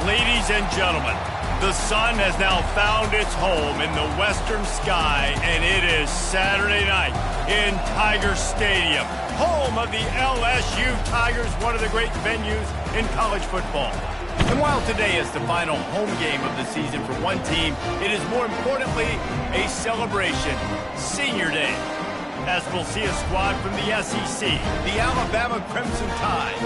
Ladies and gentlemen, the sun has now found its home in the western sky, and it is Saturday night in Tiger Stadium, home of the LSU Tigers, one of the great venues in college football. And while today is the final home game of the season for one team, it is more importantly a celebration, Senior Day, as we'll see a squad from the SEC, the Alabama Crimson Tide,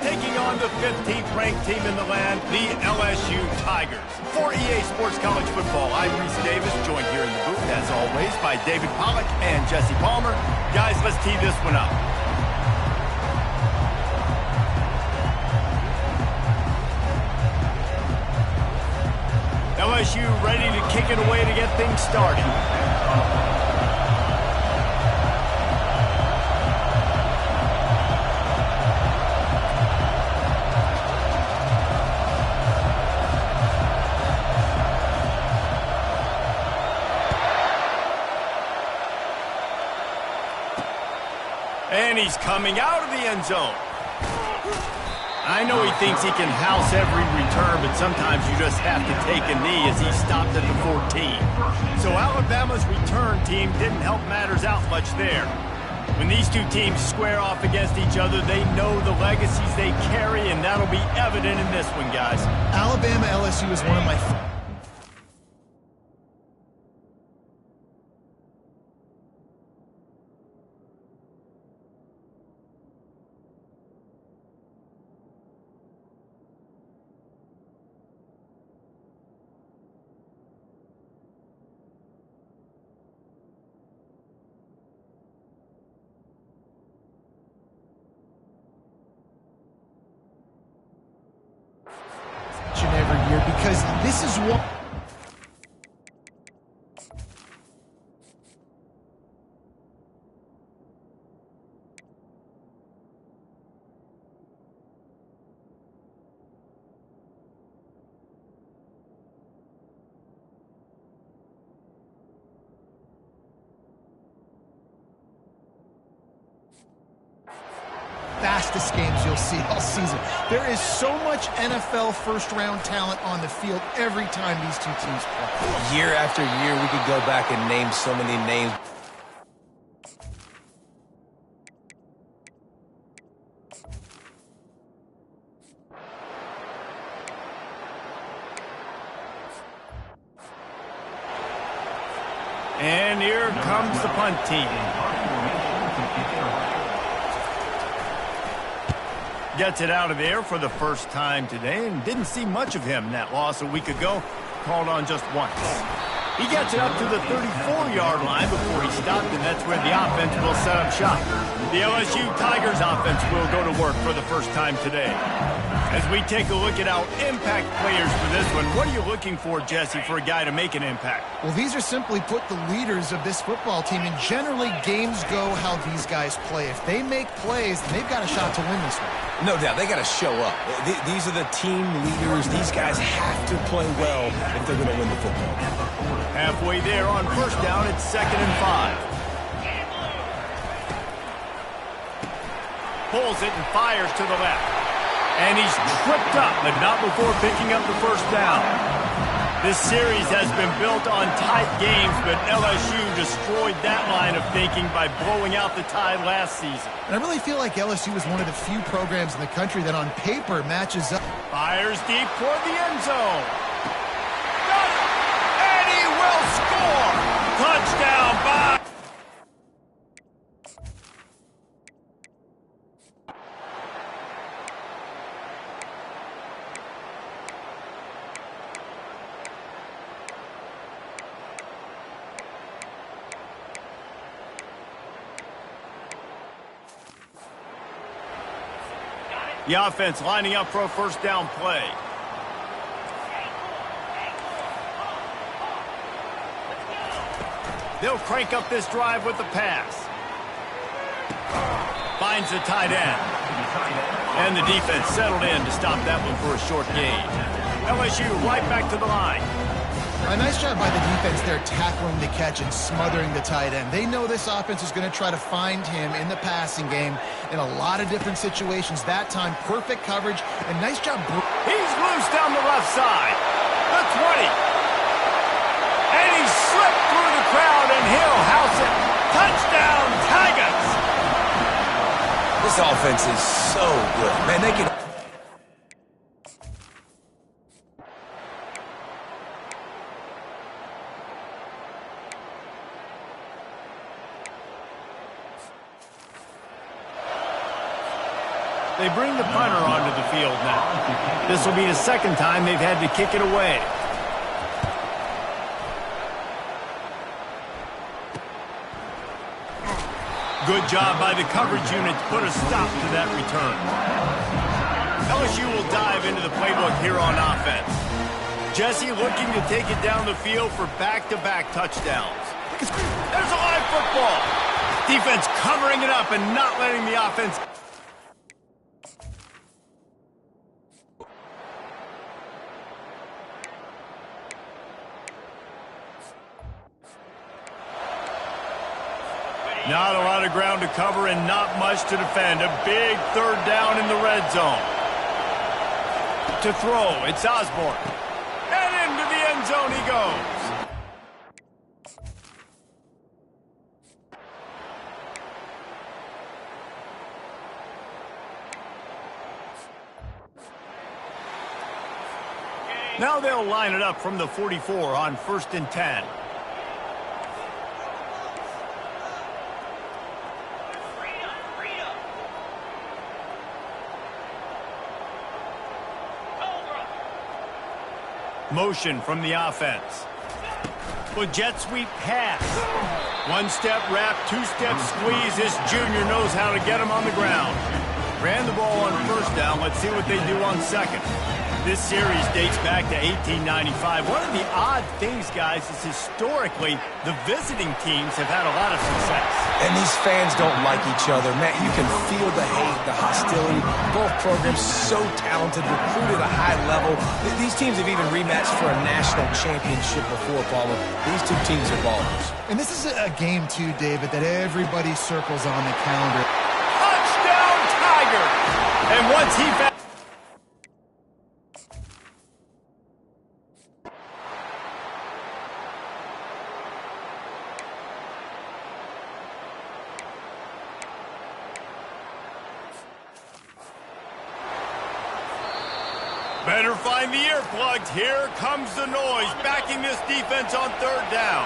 taking on the 15th ranked team in the land, the LSU Tigers. For EA Sports College Football, I'm Reese Davis, joined here in the booth, as always, by David Pollack and Jesse Palmer. Guys, let's tee this one up. LSU ready to kick it away to get things started. And he's coming out of the end zone. I know he thinks he can house every return, but sometimes you just have to take a knee as he stopped at the 14. So Alabama's return team didn't help matters out much there. When these two teams square off against each other, they know the legacies they carry, and that'll be evident in this one, guys. Alabama LSU is one of my every year, because this is what fastest games you'll see all season. There is so much NFL first-round talent on the field every time these two teams play. Year after year, we could go back and name so many names. And here comes the punt team. Gets it out of there for the first time today, and didn't see much of him. That loss a week ago, called on just once. He gets it up to the 34-yard line before he stopped, and that's where the offense will set up shop. The LSU Tigers offense will go to work for the first time today. As we take a look at our impact players for this one, what are you looking for, Jesse, for a guy to make an impact? Well, these are simply put the leaders of this football team, and generally games go how these guys play. If they make plays, then they've got a shot to win this one. No doubt, they got to show up. These are the team leaders. These guys have to play well if they're going to win the football. Halfway there on first down, it's 2nd and 5. Pulls it and fires to the left. And he's tripped up, but not before picking up the first down. This series has been built on tight games, but LSU destroyed that line of thinking by blowing out the Tide last season. And I really feel like LSU is one of the few programs in the country that on paper matches up. Fires deep toward the end zone. Got it! And he will score! Touchdown by... The offense lining up for a first down play. They'll crank up this drive with the pass. Finds the tight end. And the defense settled in to stop that one for a short gain. LSU right back to the line. A nice job by the defense there, tackling the catch and smothering the tight end. They know this offense is going to try to find him in the passing game in a lot of different situations. That time, perfect coverage and nice job. He's loose down the left side. The 20. And he slipped through the crowd, and he'll house it. Touchdown, Tigers! This offense is so good. Man, they can... They bring the punter onto the field now. This will be the second time they've had to kick it away. Good job by the coverage unit to put a stop to that return. LSU will dive into the playbook here on offense. Jesse looking to take it down the field for back-to-back touchdowns. There's a live football. Defense covering it up and not letting the offense... Not a lot of ground to cover and not much to defend. A big third down in the red zone. To throw, it's Osborne. And into the end zone he goes. Now they'll line it up from the 44 on 1st and 10. Motion from the offense. Well, jet sweep pass. One step wrap, two step squeeze. This junior knows how to get him on the ground. Ran the ball on 1st down. Let's see what they do on 2nd. This series dates back to 1895. One of the odd things, guys, is historically the visiting teams have had a lot of success. And these fans don't like each other. Man, you can feel the hate, the hostility. Both programs so talented, recruited at a high level. These teams have even rematched for a national championship before, Palmer. These two teams are ballers. And this is a game, too, David, that everybody circles on the calendar. Touchdown, Tiger! And once he found... Better find the earplugs. Here comes the noise, backing this defense on 3rd down.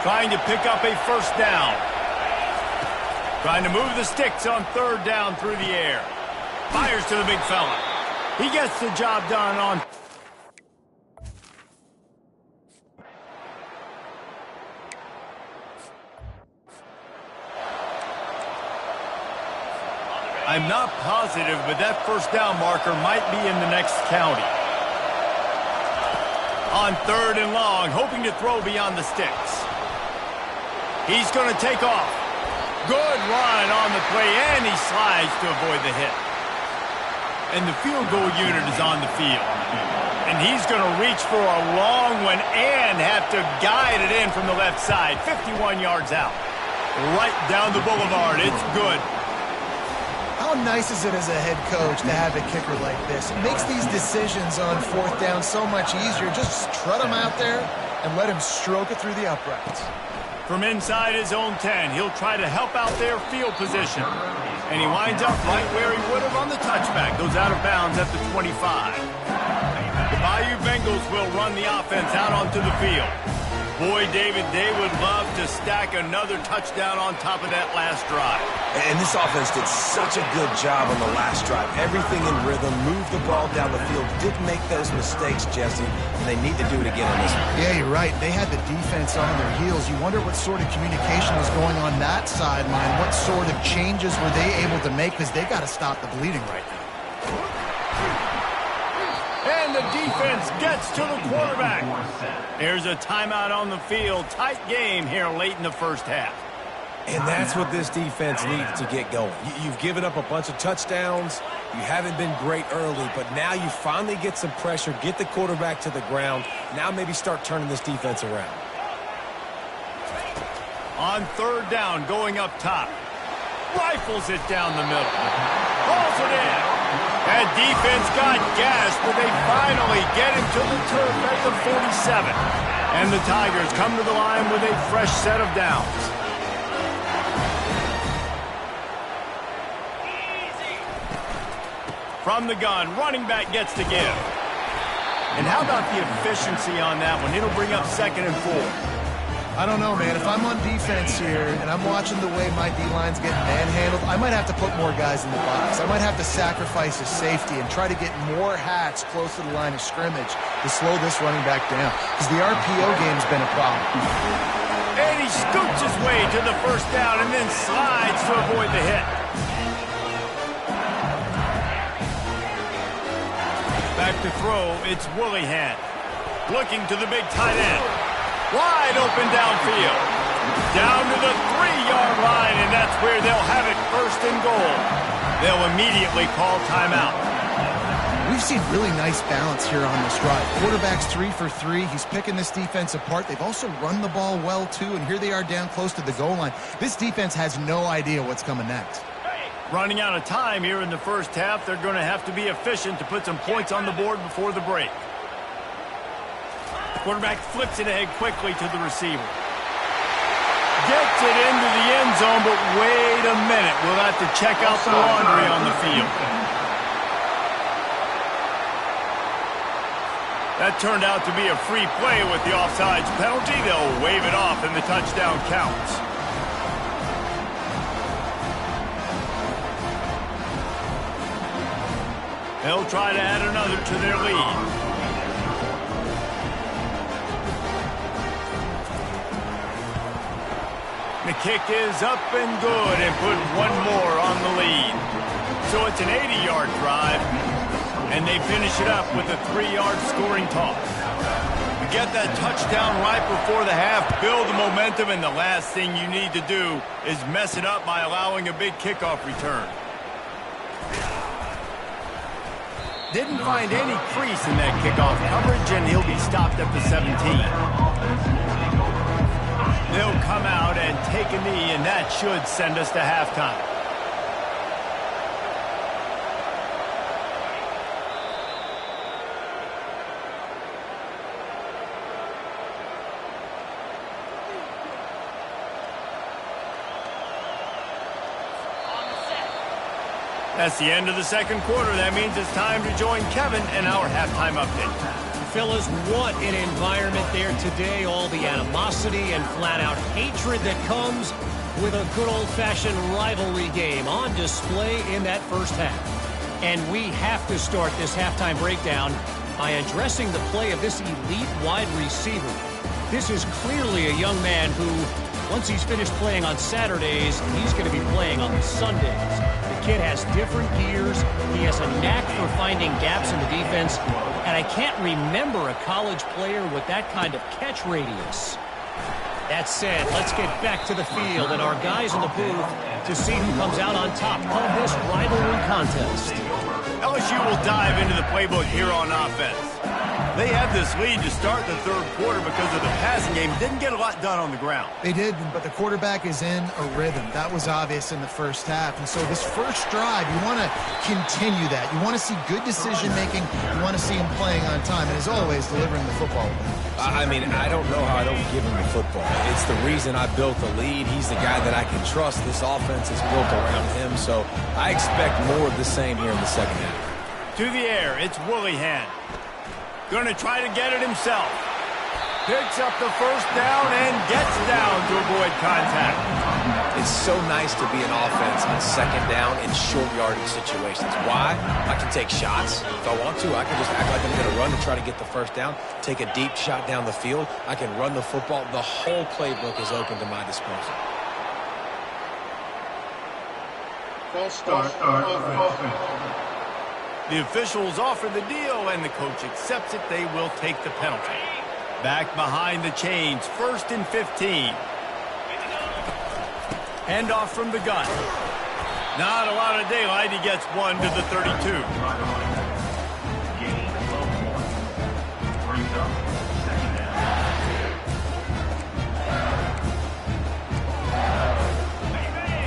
Trying to pick up a 1st down. Trying to move the sticks on 3rd down through the air. Fires to the big fella. He gets the job done on... I'm not positive, but that 1st down marker might be in the next county. On 3rd and long, hoping to throw beyond the sticks. He's going to take off. Good run on the play, and he slides to avoid the hit. And the field goal unit is on the field. And he's going to reach for a long one and have to guide it in from the left side. 51 yards out. Right down the boulevard. It's good. How nice is it as a head coach to have a kicker like this? It makes these decisions on 4th down so much easier. Just trot him out there and let him stroke it through the uprights. From inside his own 10, he'll try to help out their field position. And he winds up right where he would have on the touchback. Goes out of bounds at the 25. The Bayou Bengals will run the offense out onto the field. Boy, David, they would love to stack another touchdown on top of that last drive. And this offense did such a good job on the last drive. Everything in rhythm, moved the ball down the field, didn't make those mistakes, Jesse, and they need to do it again on this one. Yeah, you're right. They had the defense on their heels. You wonder what sort of communication was going on that sideline. What sort of changes were they able to make, because they got to stop the bleeding right now. And the defense gets to the quarterback. There's a timeout on the field. Tight game here late in the 1st half. And that's what this defense needs to get going. You've given up a bunch of touchdowns. You haven't been great early, but now you finally get some pressure, get the quarterback to the ground. Now maybe start turning this defense around. On 3rd down, going up top. Rifles it down the middle. Hauls it in. That defense got gassed, but they finally get him to the turf at the 47. And the Tigers come to the line with a fresh set of downs. From the gun, running back gets to give. And how about the efficiency on that one? It'll bring up 2nd and 4. I don't know, man. If I'm on defense here and I'm watching the way my D-line's getting manhandled, I might have to put more guys in the box. I might have to sacrifice his safety and try to get more hats close to the line of scrimmage to slow this running back down, because the RPO game's been a problem. And he scoots his way to the first down and then slides to avoid the hit. Back to throw, it's Willihan. Looking to the big tight end. Wide open downfield. Down to the 3-yard line, and that's where they'll have it 1st and goal. They'll immediately call timeout. We've seen really nice balance here on this drive. Quarterback's 3 for 3. He's picking this defense apart. They've also run the ball well, too, and here they are down close to the goal line. This defense has no idea what's coming next. Running out of time here in the first half. They're going to have to be efficient to put some points on the board before the break. Quarterback flips it ahead quickly to the receiver. Gets it into the end zone, but wait a minute. We'll have to check out the laundry on the field. That turned out to be a free play with the offsides penalty. They'll wave it off and the touchdown counts. They'll try to add another to their lead. The kick is up and good and put one more on the lead. So it's an 80-yard drive, and they finish it up with a 3-yard scoring toss. You get that touchdown right before the half, build the momentum, and the last thing you need to do is mess it up by allowing a big kickoff return. Didn't find any crease in that kickoff coverage, and he'll be stopped at the 17. They'll come out and take a knee, and that should send us to halftime. That's the end of the second quarter. That means it's time to join Kevin and our halftime update. Fellas, what an environment there today. All the animosity and flat-out hatred that comes with a good old-fashioned rivalry game on display in that first half. And we have to start this halftime breakdown by addressing the play of this elite wide receiver. This is clearly a young man who, once he's finished playing on Saturdays, he's going to be playing on Sundays. The kid has different gears. He has a knack for finding gaps in the defense. And I can't remember a college player with that kind of catch radius. That said, let's get back to the field and our guys in the booth to see who comes out on top of this rivalry contest. LSU will dive into the playbook here on offense. They had this lead to start the third quarter because of the passing game. Didn't get a lot done on the ground. They did, but the quarterback is in a rhythm. That was obvious in the first half. And so this first drive, you want to continue that. You want to see good decision-making. You want to see him playing on time. And as always, delivering the football. I mean, I don't know how I don't give him the football. It's the reason I built the lead. He's the guy that I can trust. This offense is built around him. So I expect more of the same here in the second half. To the air, it's Willihan. Going to try to get it himself. Picks up the first down and gets down to avoid contact. It's so nice to be an offense on second down in short yardage situations. Why? I can take shots. If I want to, I can just act like I'm going to run and try to get the first down, take a deep shot down the field. I can run the football. The whole playbook is open to my disposal. False start. Offense. The officials offer the deal, and the coach accepts it. They will take the penalty. Back behind the chains, 1st and 15. Hand off from the gun. Not a lot of daylight. He gets one to the 32.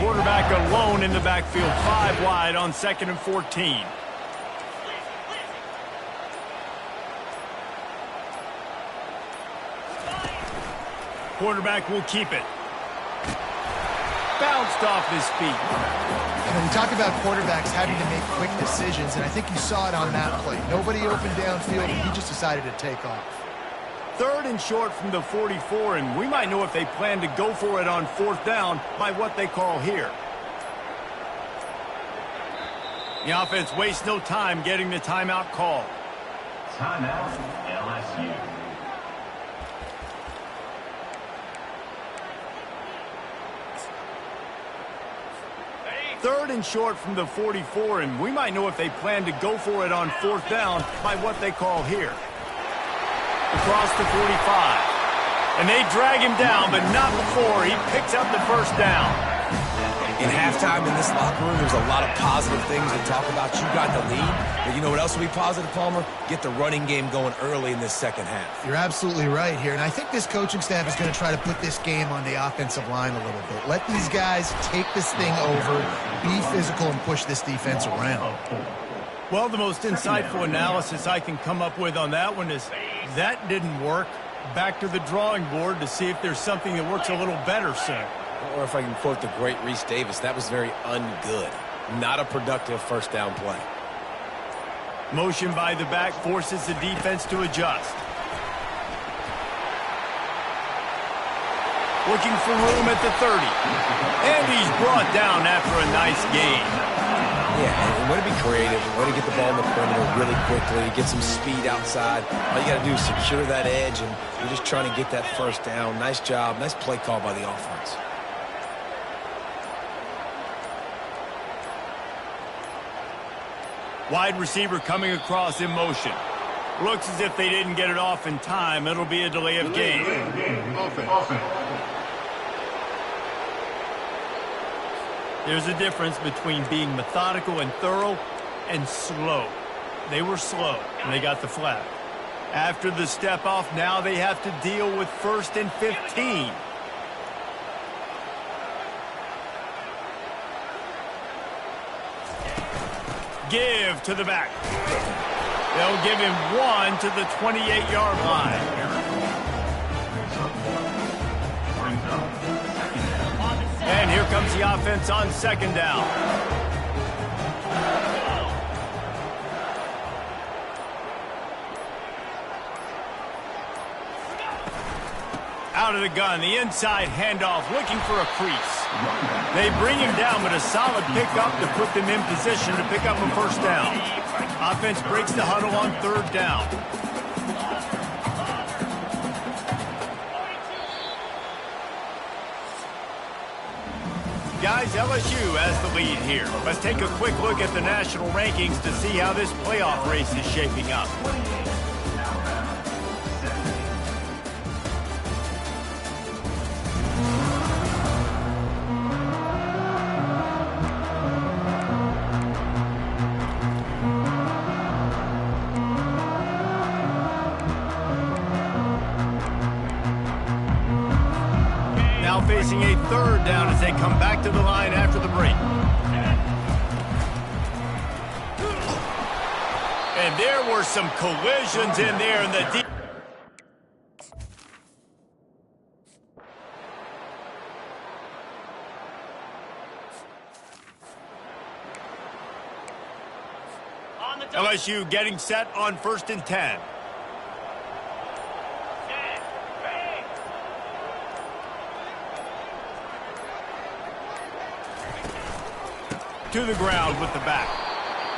Quarterback alone in the backfield, 5 wide on 2nd and 14. Quarterback will keep it. Bounced off his feet. You know, we talk about quarterbacks having to make quick decisions, and I think you saw it on that play. Nobody opened downfield, and he just decided to take off. 3rd and short from the 44, and we might know if they plan to go for it on 4th down by what they call here. The offense wastes no time getting the timeout call. Timeout, LSU. 3rd and short from the 44, and we might know if they plan to go for it on 4th down by what they call here. Across the 45. And they drag him down, but not before he picks up the first down. In halftime in this locker room, there's a lot of positive things to talk about. You got the lead, but you know what else will be positive, Palmer? Get the running game going early in this second half. You're absolutely right here, and I think this coaching staff is going to try to put this game on the offensive line a little bit. Let these guys take this thing over, be physical, and push this defense around. Well, the most insightful analysis I can come up with on that one is that didn't work. Back to the drawing board to see if there's something that works a little better soon. Or if I can quote the great Reese Davis, that was very ungood. Not a productive first down play. Motion by the back forces the defense to adjust. Looking for room at the 30. And he's brought down after a nice gain. Yeah, and way to be creative, way to get the ball in the perimeter really quickly, get some speed outside. All you got to do is secure that edge, and you're just trying to get that first down. Nice job, nice play call by the offense. Wide receiver coming across in motion. Looks as if they didn't get it off in time. It'll be a delay of game. There's a difference between being methodical and thorough and slow. They were slow, and they got the flag. After the step off, now they have to deal with 1st and 15. Give to the back. They'll give him 1 to the 28-yard line. And here comes the offense on 2nd down. Out of the gun, the inside handoff, looking for a crease. They bring him down, but a solid pickup to put them in position to pick up a first down. Offense breaks the huddle on 3rd down. Guys, LSU has the lead here. Let's take a quick look at the national rankings to see how this playoff race is shaping up. Now facing a 3rd down as they come back to the line after the break. And there were some collisions in there in the deep. LSU getting set on 1st and 10. To the ground with the back.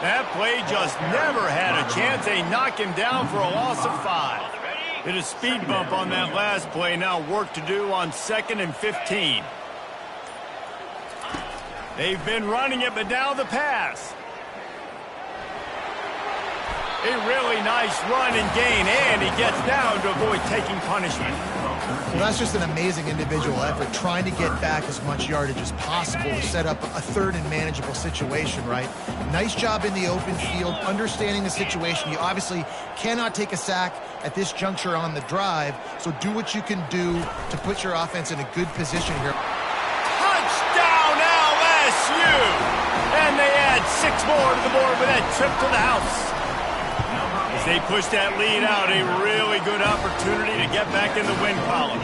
That play just never had a chance. They knock him down for a loss of 5. Hit a speed bump on that last play. Now work to do on 2nd and 15. They've been running it, but now the pass. A really nice run and gain, and he gets down to avoid taking punishment. Well, that's just an amazing individual effort, trying to get back as much yardage as possible to set up a 3rd and manageable situation, right? Nice job in the open field, understanding the situation. You obviously cannot take a sack at this juncture on the drive, so do what you can do to put your offense in a good position here. Touchdown, LSU! And they add 6 more to the board with that trip to the house. As they push that lead out, a really good opportunity to get back in the win column.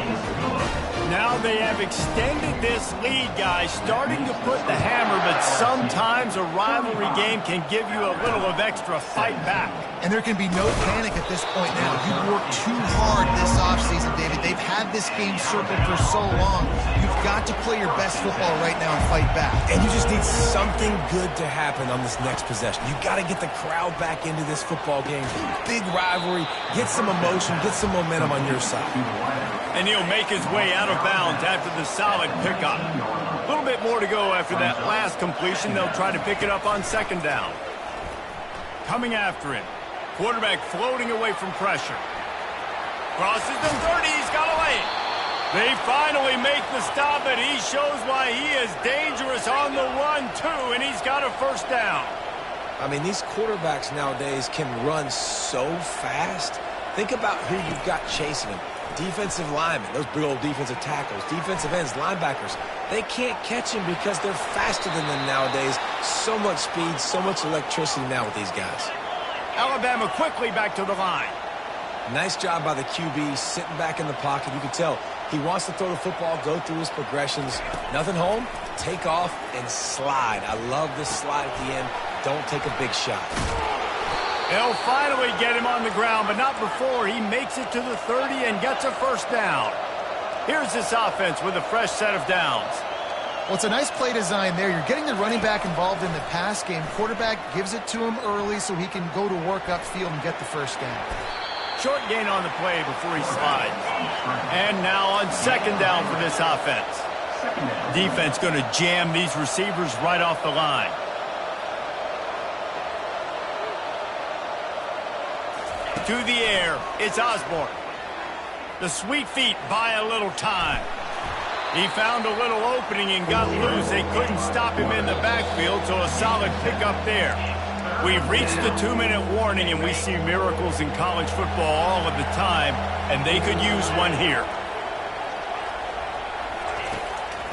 Now they have extended this lead, guys, starting to put the hammer, but sometimes a rivalry game can give you a little of extra fight back. And there can be no panic at this point now. You've worked too hard this offseason, David. They've had this game circled for so long. You've got to play your best football right now and fight back. And you just need something good to happen on this next possession. You got to get the crowd back into this football game. Big rivalry. Get some emotion. Get some momentum on your side. And he'll make his way out of bounds after the solid pickup. A little bit more to go after that last completion. They'll try to pick it up on second down. Coming after him. Quarterback floating away from pressure. Crosses the 30. He's got a lane. They finally make the stop, and he shows why he is dangerous on the run, too, and he's got a first down. I mean, these quarterbacks nowadays can run so fast. Think about who you've got chasing them. Defensive linemen, those big old defensive tackles, defensive ends, linebackers. They can't catch him because they're faster than them nowadays. So much speed, so much electricity now with these guys. Alabama quickly back to the line. Nice job by the QB sitting back in the pocket. You can tell he wants to throw the football, go through his progressions. Nothing home, take off, and slide. I love this slide at the end. Don't take a big shot. They'll finally get him on the ground, but not before he makes it to the 30 and gets a first down. Here's this offense with a fresh set of downs. Well, it's a nice play design there. You're getting the running back involved in the pass game. Quarterback gives it to him early so he can go to work upfield and get the first down. Short gain on the play before he slides. And now on second down for this offense. Defense going to jam these receivers right off the line. To the air, it's Osborne. The sweet feet buy a little time. He found a little opening and got loose. They couldn't stop him in the backfield, so a solid pickup there. We've reached the 2-minute warning, and we see miracles in college football all of the time, and they could use one here.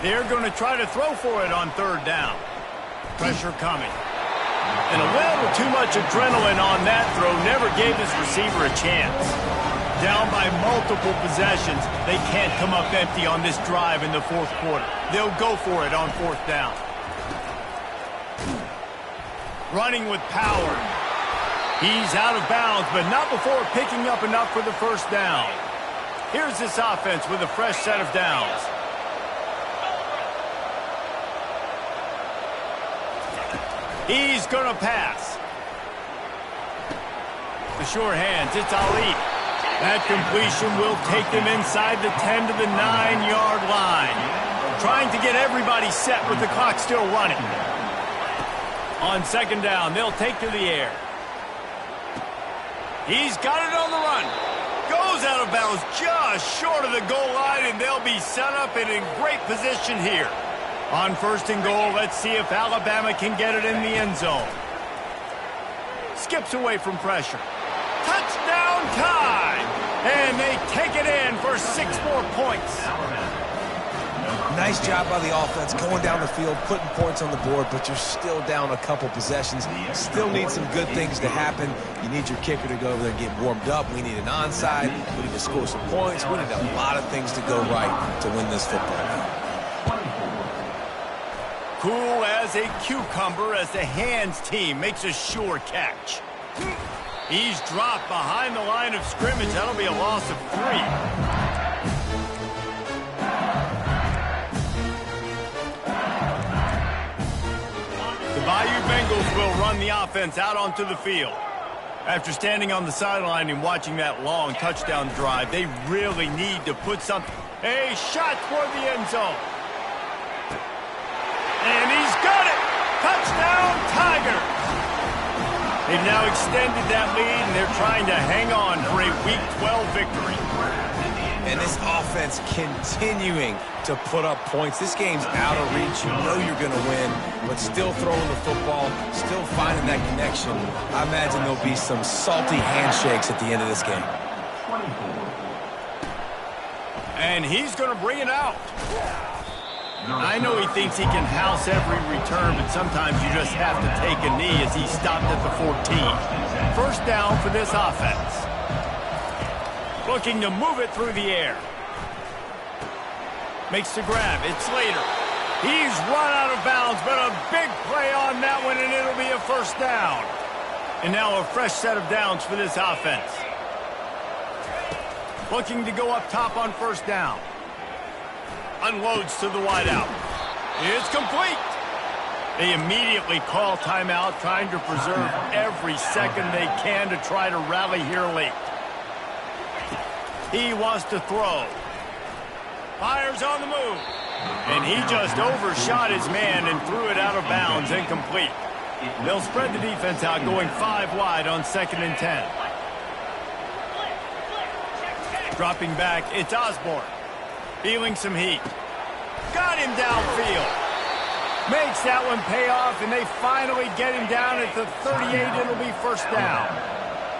They're going to try to throw for it on third down. Pressure coming. And a little too much adrenaline on that throw never gave this receiver a chance. Down by multiple possessions, they can't come up empty on this drive in the fourth quarter. They'll go for it on fourth down. Running with power. He's out of bounds, but not before picking up enough for the first down. Here's this offense with a fresh set of downs. He's going to pass. The sure hands, it's Ali. That completion will take them inside the 10 to the 9-yard line. Trying to get everybody set with the clock still running. On second down, they'll take to the air. He's got it on the run. Goes out of bounds just short of the goal line, and they'll be set up and in great position here. On first and goal, let's see if Alabama can get it in the end zone. Skips away from pressure. Touchdown time! And they take it in for 6 more points. Nice job by the offense going down the field, putting points on the board, but you're still down a couple possessions. Still need some good things to happen. You need your kicker to go over there and get warmed up. We need an onside. We need to score some points. We need a lot of things to go right to win this football game. Cool as a cucumber as the hands team makes a sure catch. He's dropped behind the line of scrimmage. That'll be a loss of 3. The Bayou Bengals will run the offense out onto the field. After standing on the sideline and watching that long touchdown drive, they really need to put something. A shot toward the end zone. And he's got it! Touchdown, Tigers! They've now extended that lead, and they're trying to hang on for a Week 12 victory. And this offense continuing to put up points. This game's out of reach. You know you're going to win, but still throwing the football, still finding that connection. I imagine there'll be some salty handshakes at the end of this game. And he's going to bring it out. I know he thinks he can house every return, but sometimes you just have to take a knee as he stopped at the 14. First down for this offense. Looking to move it through the air. Makes the grab. It's Slater. He's run out of bounds, but a big play on that one, and it'll be a first down. And now a fresh set of downs for this offense. Looking to go up top on first down. Unloads to the wideout. It's complete. They immediately call timeout, trying to preserve every second they can to try to rally here late. He wants to throw. Fires on the move. And he just overshot his man and threw it out of bounds, incomplete. They'll spread the defense out, going 5 wide on 2nd and 10. Dropping back, it's Osborne. Feeling some heat. Got him downfield. Makes that one pay off, and they finally get him down at the 38. It'll be first down.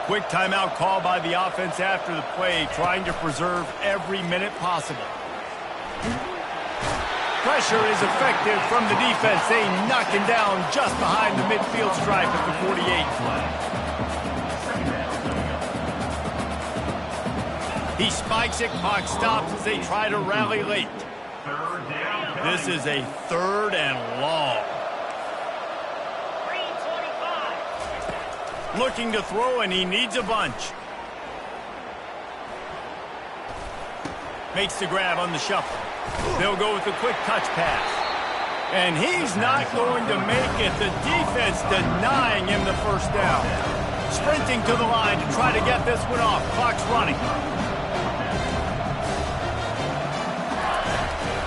Quick timeout call by the offense after the play, trying to preserve every minute possible. Pressure is effective from the defense. They knock him down just behind the midfield stripe at the 48. He spikes it, clock stops as they try to rally late. This is a 3rd and long. Looking to throw, and he needs a bunch. Makes the grab on the shuffle. They'll go with a quick touch pass. And he's not going to make it. The defense denying him the first down. Sprinting to the line to try to get this one off. Clock's running.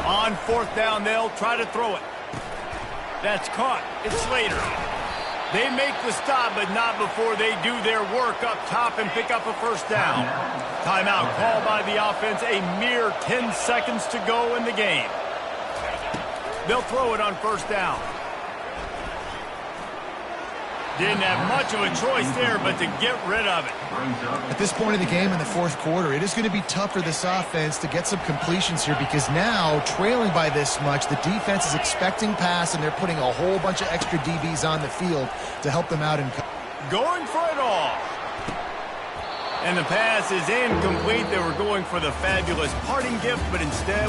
On 4th down, they'll try to throw it. That's caught. It's Slater. They make the stop, but not before they do their work up top and pick up a first down. Timeout called by the offense. A mere 10 seconds to go in the game. They'll throw it on first down. Didn't have much of a choice there, but to get rid of it. At this point in the game in the 4th quarter, it is going to be tough for this offense to get some completions here because now, trailing by this much, the defense is expecting pass, and they're putting a whole bunch of extra DBs on the field to help them out. Going for it all. And the pass is incomplete. They were going for the fabulous parting gift, but instead